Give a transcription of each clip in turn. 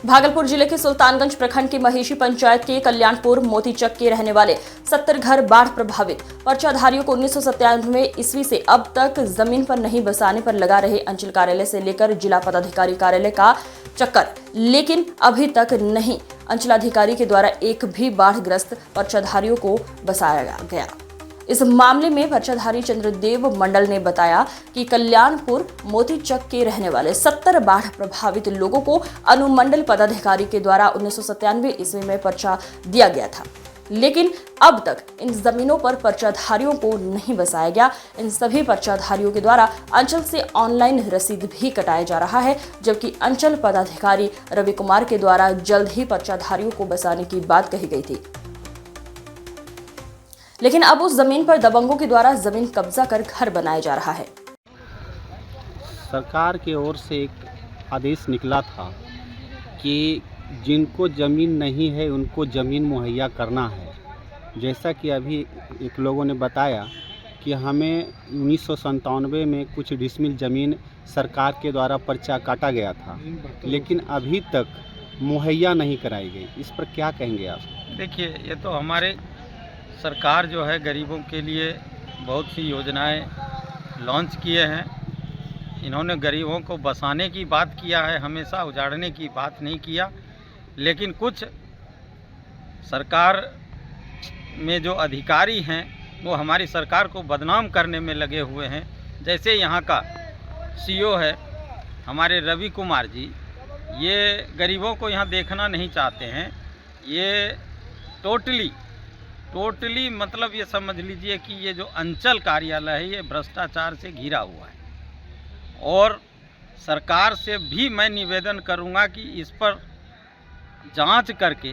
भागलपुर जिले के सुल्तानगंज प्रखंड की महेशी पंचायत के कल्याणपुर मोतीचक के रहने वाले 70 घर बाढ़ प्रभावित। पर्चाधारियों को 1997 ईस्वी से अब तक जमीन पर नहीं बसाने पर लगा रहे अंचल कार्यालय से लेकर जिला पदाधिकारी कार्यालय का चक्कर, लेकिन अभी तक नहीं अंचलाधिकारी के द्वारा एक भी बाढ़ग्रस्त पर्चाधारियों को बसाया गया। इस मामले में पर्चाधारी चंद्रदेव मंडल ने बताया कि कल्याणपुर मोतीचक के रहने वाले 70 बाढ़ प्रभावित लोगों को अनुमंडल पदाधिकारी के द्वारा 1997 ईस्वी में पर्चा दिया गया था, लेकिन अब तक इन जमीनों पर पर्चाधारियों को नहीं बसाया गया। इन सभी पर्चाधारियों के द्वारा अंचल से ऑनलाइन रसीद भी कटाया जा रहा है, जबकि अंचल पदाधिकारी रवि कुमार के द्वारा जल्द ही पर्चाधारियों को बसाने की बात कही गई थी, लेकिन अब उस जमीन पर दबंगों के द्वारा जमीन कब्जा कर घर बनाया जा रहा है। सरकार की ओर से एक आदेश निकला था कि जिनको ज़मीन नहीं है उनको ज़मीन मुहैया करना है। जैसा कि अभी एक लोगों ने बताया कि हमें 1997 में कुछ डिसमिल ज़मीन सरकार के द्वारा पर्चा काटा गया था, लेकिन अभी तक मुहैया नहीं कराई गई। इस पर क्या कहेंगे आप? देखिए, ये तो हमारे सरकार जो है गरीबों के लिए बहुत सी योजनाएं लॉन्च किए हैं। इन्होंने गरीबों को बसाने की बात किया है, हमेशा उजाड़ने की बात नहीं किया। लेकिन कुछ सरकार में जो अधिकारी हैं वो हमारी सरकार को बदनाम करने में लगे हुए हैं। जैसे यहाँ का सीईओ है हमारे रवि कुमार जी, ये गरीबों को यहाँ देखना नहीं चाहते हैं। ये टोटली मतलब ये समझ लीजिए कि ये जो अंचल कार्यालय है ये भ्रष्टाचार से घिरा हुआ है। और सरकार से भी मैं निवेदन करूंगा कि इस पर जांच करके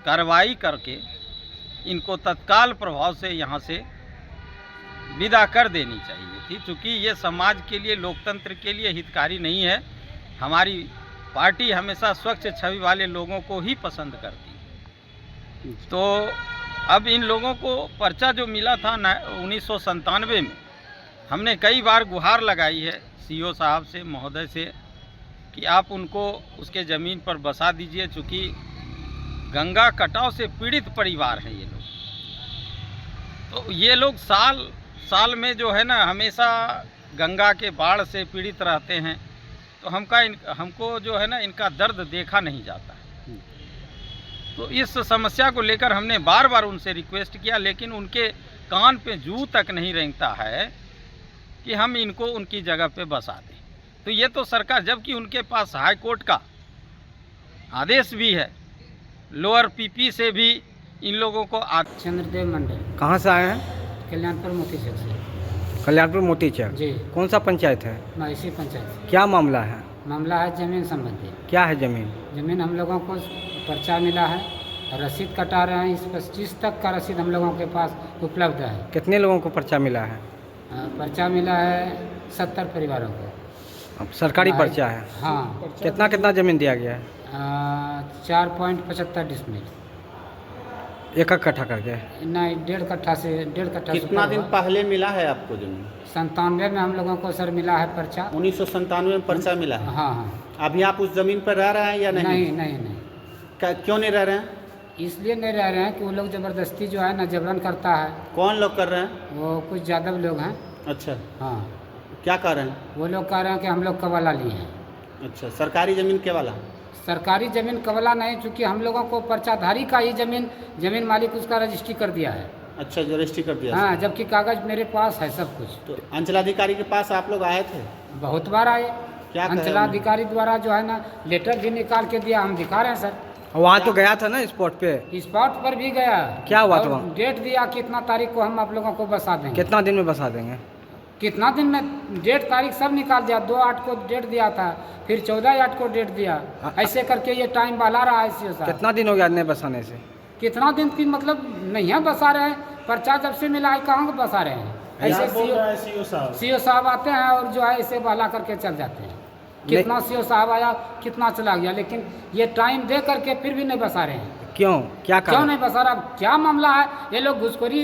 कार्रवाई करके इनको तत्काल प्रभाव से यहाँ से विदा कर देनी चाहिए थी, क्योंकि ये समाज के लिए, लोकतंत्र के लिए हितकारी नहीं है। हमारी पार्टी हमेशा स्वच्छ छवि वाले लोगों को ही पसंद करती है। तो अब इन लोगों को पर्चा जो मिला था 1997 में, हमने कई बार गुहार लगाई है सीईओ साहब से, महोदय से, कि आप उनको उसके ज़मीन पर बसा दीजिए, चूँकि गंगा कटाव से पीड़ित परिवार हैं ये लोग। तो ये लोग साल में जो है ना हमेशा गंगा के बाढ़ से पीड़ित रहते हैं। तो हमको जो है ना इनका दर्द देखा नहीं जाता है। तो इस समस्या को लेकर हमने बार बार उनसे रिक्वेस्ट किया, लेकिन उनके कान पे जू तक नहीं रेंगता है कि हम इनको उनकी जगह पे बसा दें। तो ये तो सरकार, जबकि उनके पास हाई कोर्ट का आदेश भी है, लोअर पीपी से भी इन लोगों को चंद्रदेव मंडल। कहाँ से आए हैं? कल्याणपुर मोतीचक से। कल्याणपुर मोतीचक जी। कौन सा पंचायत है? महेशी पंचायत। क्या मामला है? मामला है जमीन संबंधी। क्या है जमीन? जमीन हम लोगों को पर्चा मिला है, रसीद कटा रहे हैं। इस 25 तक का रसीद हम लोगों के पास उपलब्ध है। कितने लोगों को पर्चा मिला है? पर्चा मिला है 70 परिवारों को। अब सरकारी पर्चा है? हाँ। कितना जमीन दिया गया है? 4.75 डिसमिल। एक कट्ठा करके? नहीं, 1.5 कट्ठा से 1.5 कट्ठा। कितना दिन पहले मिला है आपको जमीन? 97 में हम लोगों को सर मिला है पर्चा। 1997 में पर्चा मिला है? हाँ। अभी आप उस जमीन पर रह रहे हैं या नहीं? नहीं। क्यों नहीं रह रहे हैं? इसलिए नहीं रह रहे हैं कि वो लोग ज़बरदस्ती जो है ना जबरन करता है। कौन लोग कर रहे हैं? वो कुछ यादव लोग हैं। अच्छा। हाँ। क्या कह रहे हैं? वो लोग कह रहे हैं कि हम लोग कबला लिए हैं। अच्छा, सरकारी ज़मीन के वाला? सरकारी ज़मीन कबला नहीं, चूँकि हम लोगों को पर्चाधारी का ही ज़मीन मालिक उसका रजिस्ट्री कर दिया है। अच्छा, जो रजिस्ट्री कर दिया? हाँ, जबकि कागज़ मेरे पास है सब कुछ। तो अंचलाधिकारी के पास आप लोग आए थे? बहुत बार आए। क्या अंचलाधिकारी द्वारा जो है ना लेटर भी निकाल के दिया, हम दिखा रहे हैं सर। वहाँ तो गया था ना स्पॉट पे? स्पॉट पर भी गया। क्या हुआ था वहाँ? डेट दिया कितना तारीख को हम आप लोगों को बसा देंगे। कितना दिन में बसा देंगे? कितना दिन में डेट तारीख सब निकाल दिया। 2/8 को डेट दिया था, फिर 14/8 को डेट दिया। ऐसे करके ये टाइम बढ़ा रहा है सीईओ साहब। कितना दिन हो गया नहीं बसाने से? कितना दिन की मतलब नहीं है बसा रहे हैं। पर्चा जब से मिला है कहाँ को बसा रहे हैं। ऐसे सीईओ साहब आते हैं और जो है ऐसे बहला करके चल जाते हैं। कितना सीईओ साहब आया, कितना चला गया, लेकिन ये टाइम दे करके फिर भी नहीं बसा रहे हैं। क्यों? क्या क्यों नहीं बसा रहा? क्या मामला है? ये लोग घुसखोरी